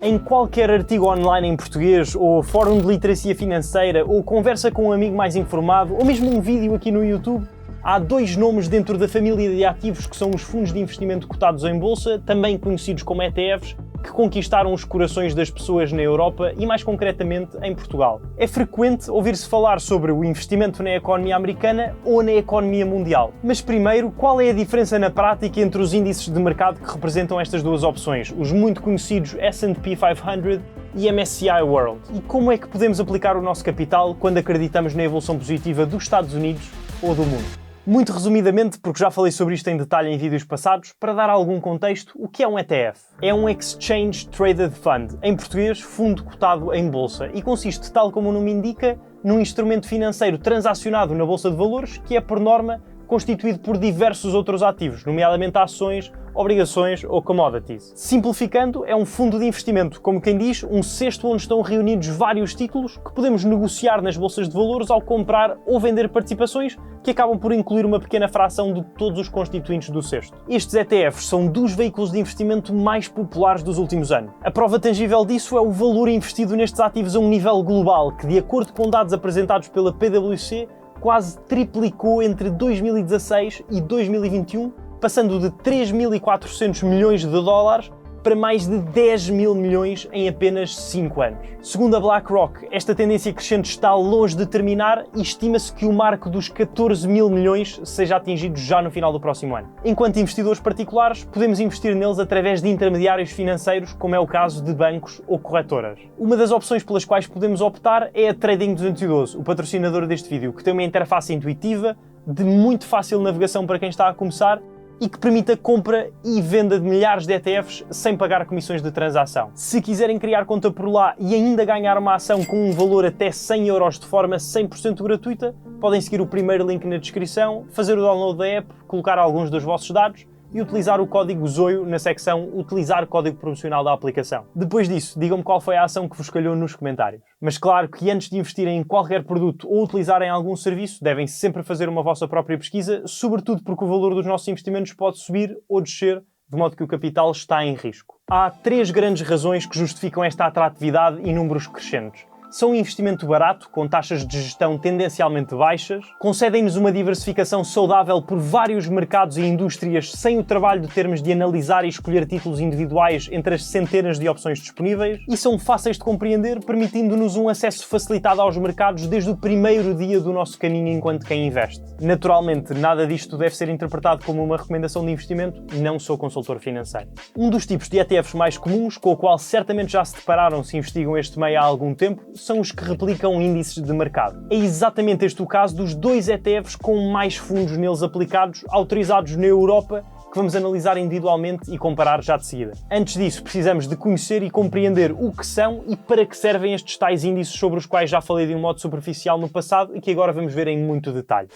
Em qualquer artigo online em português, ou fórum de literacia financeira, ou conversa com um amigo mais informado, ou mesmo um vídeo aqui no YouTube, há dois nomes dentro da família de ativos que são os fundos de investimento cotados em bolsa, também conhecidos como ETFs, que conquistaram os corações das pessoas na Europa e mais concretamente em Portugal. É frequente ouvir-se falar sobre o investimento na economia americana ou na economia mundial. Mas primeiro, qual é a diferença na prática entre os índices de mercado que representam estas duas opções, os muito conhecidos S&P 500 e MSCI World? E como é que podemos aplicar o nosso capital quando acreditamos na evolução positiva dos Estados Unidos ou do mundo? Muito resumidamente, porque já falei sobre isto em detalhe em vídeos passados, para dar algum contexto, o que é um ETF? É um Exchange Traded Fund, em português, fundo cotado em bolsa, e consiste, tal como o nome indica, num instrumento financeiro transacionado na bolsa de valores, que é, por norma, constituído por diversos outros ativos, nomeadamente ações, obrigações ou commodities. Simplificando, é um fundo de investimento, como quem diz, um cesto onde estão reunidos vários títulos que podemos negociar nas bolsas de valores ao comprar ou vender participações que acabam por incluir uma pequena fração de todos os constituintes do cesto. Estes ETFs são dos veículos de investimento mais populares dos últimos anos. A prova tangível disso é o valor investido nestes ativos a um nível global, que, de acordo com dados apresentados pela PwC, quase triplicou entre 2016 e 2021, passando de 3.400 milhões de dólares para mais de 10 mil milhões em apenas 5 anos. Segundo a BlackRock, esta tendência crescente está longe de terminar e estima-se que o marco dos 14 mil milhões seja atingido já no final do próximo ano. Enquanto investidores particulares, podemos investir neles através de intermediários financeiros, como é o caso de bancos ou corretoras. Uma das opções pelas quais podemos optar é a Trading 212, o patrocinador deste vídeo, que tem uma interface intuitiva, de muito fácil navegação para quem está a começar, e que permite a compra e venda de milhares de ETFs sem pagar comissões de transação. Se quiserem criar conta por lá e ainda ganhar uma ação com um valor até 100 euros de forma 100% gratuita, podem seguir o primeiro link na descrição, fazer o download da app, colocar alguns dos vossos dados e utilizar o código ZOIO na secção Utilizar código promocional da aplicação. Depois disso, digam-me qual foi a ação que vos calhou nos comentários. Mas claro que antes de investirem em qualquer produto ou utilizarem algum serviço, devem sempre fazer uma vossa própria pesquisa, sobretudo porque o valor dos nossos investimentos pode subir ou descer, de modo que o capital está em risco. Há 3 grandes razões que justificam esta atratividade e números crescentes. São um investimento barato, com taxas de gestão tendencialmente baixas, concedem-nos uma diversificação saudável por vários mercados e indústrias sem o trabalho de termos de analisar e escolher títulos individuais entre as centenas de opções disponíveis e são fáceis de compreender, permitindo-nos um acesso facilitado aos mercados desde o primeiro dia do nosso caminho enquanto quem investe. Naturalmente, nada disto deve ser interpretado como uma recomendação de investimento, não sou consultor financeiro. Um dos tipos de ETFs mais comuns, com o qual certamente já se depararam se investigam este meio há algum tempo, são os que replicam índices de mercado. É exatamente este o caso dos 2 ETFs com mais fundos neles aplicados, autorizados na Europa, que vamos analisar individualmente e comparar já de seguida. Antes disso, precisamos de conhecer e compreender o que são e para que servem estes tais índices sobre os quais já falei de um modo superficial no passado e que agora vamos ver em muito detalhe.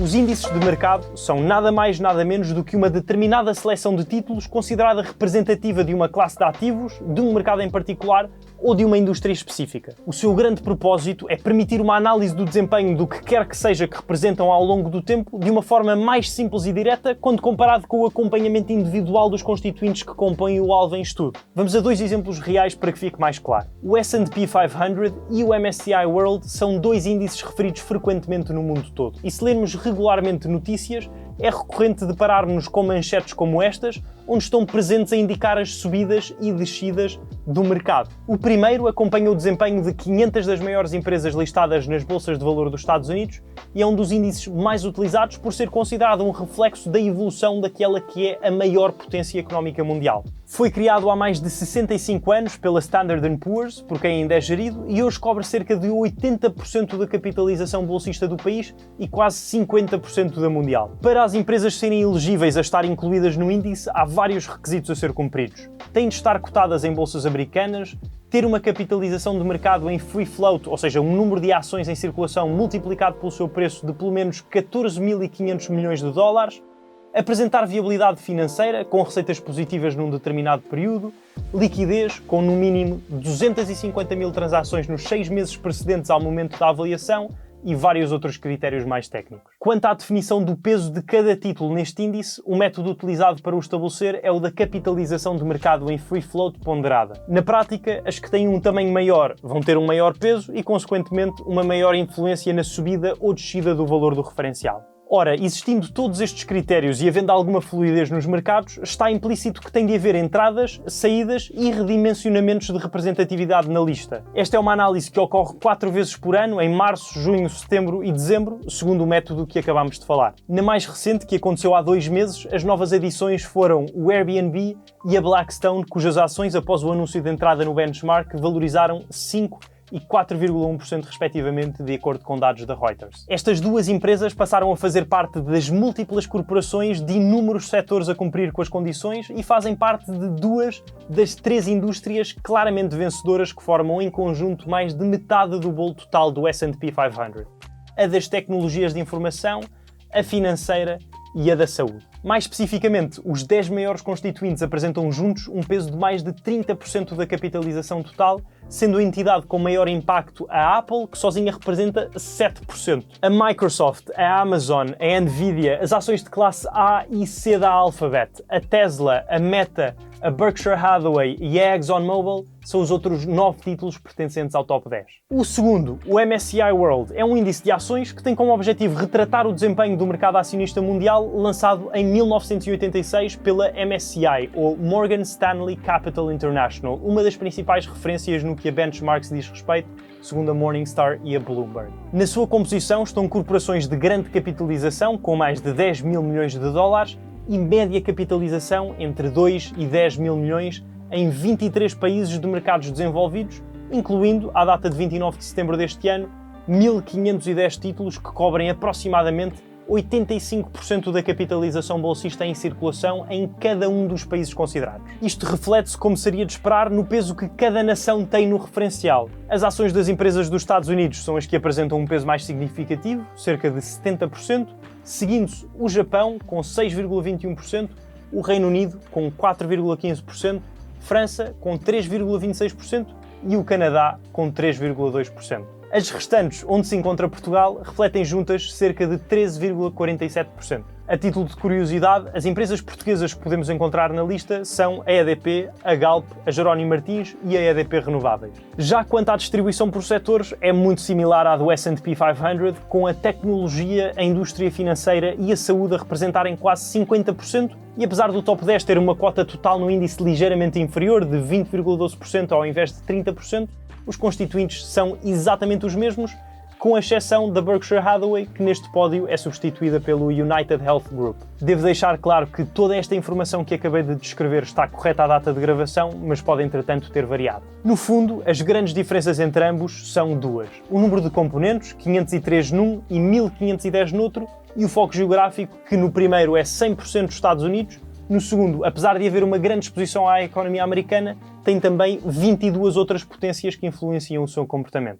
Os índices de mercado são nada mais nada menos do que uma determinada seleção de títulos considerada representativa de uma classe de ativos, de um mercado em particular ou de uma indústria específica. O seu grande propósito é permitir uma análise do desempenho do que quer que seja que representam ao longo do tempo de uma forma mais simples e direta quando comparado com o acompanhamento individual dos constituintes que compõem o alvo em estudo. Vamos a 2 exemplos reais para que fique mais claro. O S&P 500 e o MSCI World são 2 índices referidos frequentemente no mundo todo. E se lermos regularmente notícias, é recorrente depararmos com manchetes como estas, onde estão presentes a indicar as subidas e descidas do mercado. O primeiro acompanha o desempenho de 500 das maiores empresas listadas nas bolsas de valor dos Estados Unidos e é um dos índices mais utilizados por ser considerado um reflexo da evolução daquela que é a maior potência económica mundial. Foi criado há mais de 65 anos pela Standard & Poor's, por quem ainda é gerido, e hoje cobre cerca de 80% da capitalização bolsista do país e quase 50% da mundial. Para as empresas serem elegíveis a estar incluídas no índice, há vários requisitos a ser cumpridos. Têm de estar cotadas em bolsas americanas, ter uma capitalização de mercado em free float, ou seja, um número de ações em circulação multiplicado pelo seu preço de pelo menos 14.500 milhões de dólares, apresentar viabilidade financeira com receitas positivas num determinado período, liquidez com no mínimo 250 mil transações nos 6 meses precedentes ao momento da avaliação e vários outros critérios mais técnicos. Quanto à definição do peso de cada título neste índice, o método utilizado para o estabelecer é o da capitalização de mercado em free float ponderada. Na prática, as que têm um tamanho maior vão ter um maior peso e, consequentemente, uma maior influência na subida ou descida do valor do referencial. Ora, existindo todos estes critérios e havendo alguma fluidez nos mercados, está implícito que tem de haver entradas, saídas e redimensionamentos de representatividade na lista. Esta é uma análise que ocorre 4 vezes por ano, em março, junho, setembro e dezembro, segundo o método que acabámos de falar. Na mais recente, que aconteceu há 2 meses, as novas adições foram o Airbnb e a Blackstone, cujas ações, após o anúncio de entrada no benchmark, valorizaram 5% e 4,1% respectivamente, de acordo com dados da Reuters. Estas duas empresas passaram a fazer parte das múltiplas corporações de inúmeros setores a cumprir com as condições e fazem parte de 2 das 3 indústrias claramente vencedoras que formam em conjunto mais de metade do bolo total do S&P 500. A das tecnologias de informação, a financeira e a da saúde. Mais especificamente, os 10 maiores constituintes apresentam juntos um peso de mais de 30% da capitalização total, sendo a entidade com maior impacto a Apple, que sozinha representa 7%. A Microsoft, a Amazon, a Nvidia, as ações de classe A e C da Alphabet, a Tesla, a Meta, a Berkshire Hathaway e a ExxonMobil são os outros 9 títulos pertencentes ao top 10. O segundo, o MSCI World, é um índice de ações que tem como objetivo retratar o desempenho do mercado acionista mundial, lançado em 1986 pela MSCI, ou Morgan Stanley Capital International, uma das principais referências no que a benchmarks diz respeito, segundo a Morningstar e a Bloomberg. Na sua composição estão corporações de grande capitalização, com mais de 10 mil milhões de dólares, e média capitalização entre 2 e 10 mil milhões em 23 países de mercados desenvolvidos, incluindo, à data de 29 de setembro deste ano, 1.510 títulos que cobrem aproximadamente 85% da capitalização bolsista em circulação em cada um dos países considerados. Isto reflete-se, como seria de esperar, no peso que cada nação tem no referencial. As ações das empresas dos Estados Unidos são as que apresentam um peso mais significativo, cerca de 70%, seguindo-se o Japão, com 6,21%, o Reino Unido, com 4,15%, França, com 3,26% e o Canadá, com 3,2%. As restantes, onde se encontra Portugal, refletem juntas cerca de 13,47%. A título de curiosidade, as empresas portuguesas que podemos encontrar na lista são a EDP, a Galp, a Jerónimo Martins e a EDP Renováveis. Já quanto à distribuição por setores, é muito similar à do S&P 500, com a tecnologia, a indústria financeira e a saúde a representarem quase 50%, e apesar do top 10 ter uma cota total no índice ligeiramente inferior, de 20,12% ao invés de 30%, os constituintes são exatamente os mesmos, com exceção da Berkshire Hathaway, que neste pódio é substituída pelo United Health Group. Devo deixar claro que toda esta informação que acabei de descrever está correta à data de gravação, mas pode entretanto ter variado. No fundo, as grandes diferenças entre ambos são 2. O número de componentes, 503 num e 1510 noutro, e o foco geográfico, que no primeiro é 100% dos Estados Unidos, no segundo, apesar de haver uma grande exposição à economia americana, tem também 22 outras potências que influenciam o seu comportamento.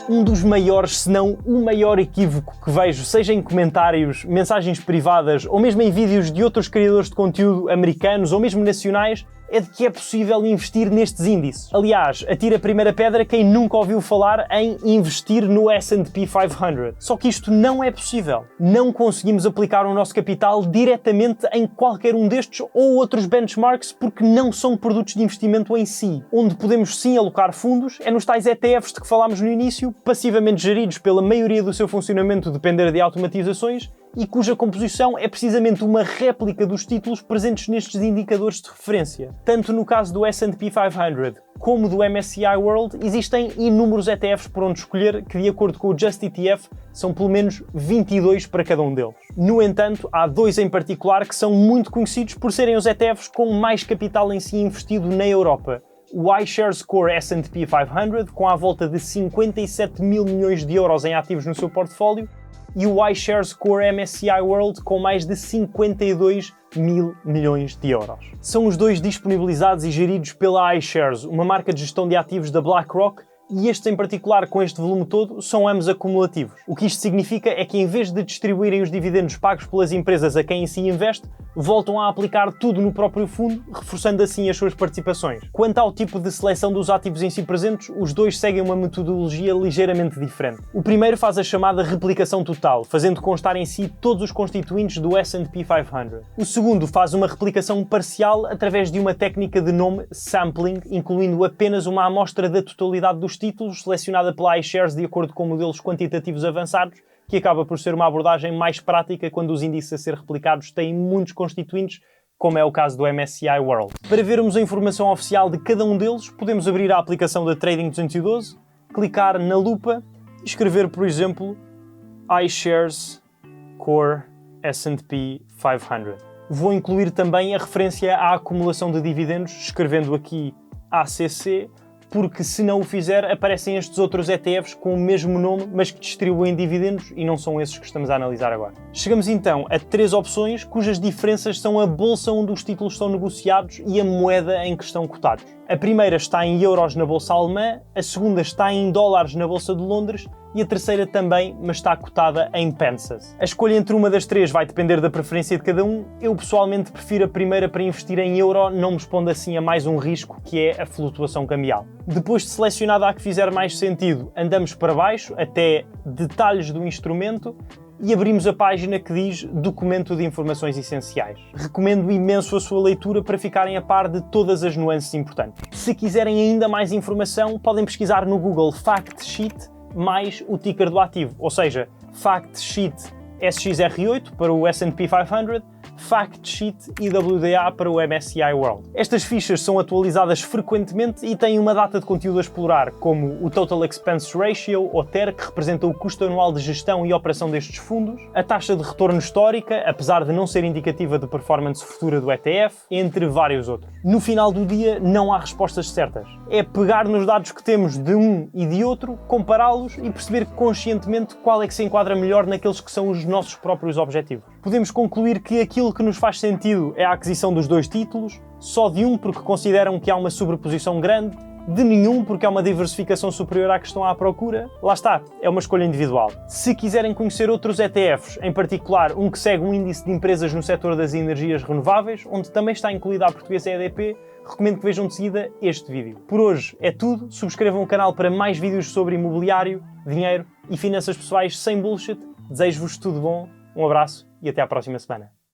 Um dos maiores, se não o maior equívoco que vejo, seja em comentários, mensagens privadas ou mesmo em vídeos de outros criadores de conteúdo americanos ou mesmo nacionais, é de que é possível investir nestes índices. Aliás, atira a primeira pedra quem nunca ouviu falar em investir no S&P 500. Só que isto não é possível. Não conseguimos aplicar o nosso capital diretamente em qualquer um destes ou outros benchmarks porque não são produtos de investimento em si. Onde podemos sim alocar fundos é nos tais ETFs de que falámos no início, passivamente geridos pela maioria do seu funcionamento depender de automatizações, e cuja composição é precisamente uma réplica dos títulos presentes nestes indicadores de referência. Tanto no caso do S&P 500 como do MSCI World, existem inúmeros ETFs por onde escolher que, de acordo com o Just ETF, são pelo menos 22 para cada um deles. No entanto, há 2 em particular que são muito conhecidos por serem os ETFs com mais capital em si investido na Europa. O iShares Core S&P 500, com à volta de 57 mil milhões de euros em ativos no seu portfólio, e o iShares Core MSCI World, com mais de 52 mil milhões de euros. São os 2 disponibilizados e geridos pela iShares, uma marca de gestão de ativos da BlackRock, e estes em particular, com este volume todo, são ambos acumulativos. O que isto significa é que em vez de distribuírem os dividendos pagos pelas empresas a quem em si investe, voltam a aplicar tudo no próprio fundo, reforçando assim as suas participações. Quanto ao tipo de seleção dos ativos em si presentes, os dois seguem uma metodologia ligeiramente diferente. O primeiro faz a chamada replicação total, fazendo constar em si todos os constituintes do S&P 500. O segundo faz uma replicação parcial através de uma técnica de nome sampling, incluindo apenas uma amostra da totalidade dos títulos, selecionada pela iShares de acordo com modelos quantitativos avançados, que acaba por ser uma abordagem mais prática quando os índices a ser replicados têm muitos constituintes, como é o caso do MSCI World. Para vermos a informação oficial de cada um deles, podemos abrir a aplicação da Trading 212, clicar na lupa e escrever, por exemplo, iShares Core S&P 500. Vou incluir também a referência à acumulação de dividendos, escrevendo aqui ACC, porque se não o fizer, aparecem estes outros ETFs com o mesmo nome, mas que distribuem dividendos e não são esses que estamos a analisar agora. Chegamos então a 3 opções cujas diferenças são a bolsa onde os títulos são negociados e a moeda em que estão cotados. A primeira está em euros na bolsa alemã, a segunda está em dólares na bolsa de Londres e a terceira também, mas está cotada em pensas. A escolha entre uma das 3 vai depender da preferência de cada um. Eu pessoalmente prefiro a primeira para investir em euro, não me expondo assim a mais um risco, que é a flutuação cambial. Depois de selecionada a que fizer mais sentido, andamos para baixo até detalhes do instrumento e abrimos a página que diz Documento de Informações Essenciais. Recomendo imenso a sua leitura para ficarem a par de todas as nuances importantes. Se quiserem ainda mais informação, podem pesquisar no Google Fact Sheet mais o ticker do ativo, ou seja, Fact Sheet SXR8 para o S&P 500, Fact Sheet IWDA para o MSCI World. Estas fichas são atualizadas frequentemente e têm uma data de conteúdo a explorar, como o Total Expense Ratio, ou TER, que representa o custo anual de gestão e operação destes fundos, a taxa de retorno histórica, apesar de não ser indicativa de performance futura do ETF, entre vários outros. No final do dia, não há respostas certas. É pegar nos dados que temos de um e de outro, compará-los e perceber conscientemente qual é que se enquadra melhor naqueles que são os nossos próprios objetivos. Podemos concluir que aquilo que nos faz sentido é a aquisição dos 2 títulos, só de um porque consideram que há uma sobreposição grande, de nenhum porque há uma diversificação superior à que estão à procura. Lá está, é uma escolha individual. Se quiserem conhecer outros ETFs, em particular um que segue um índice de empresas no setor das energias renováveis, onde também está incluída a portuguesa EDP, recomendo que vejam de seguida este vídeo. Por hoje é tudo, subscrevam o canal para mais vídeos sobre imobiliário, dinheiro e finanças pessoais sem bullshit. Desejo-vos tudo bom, um abraço e até à próxima semana.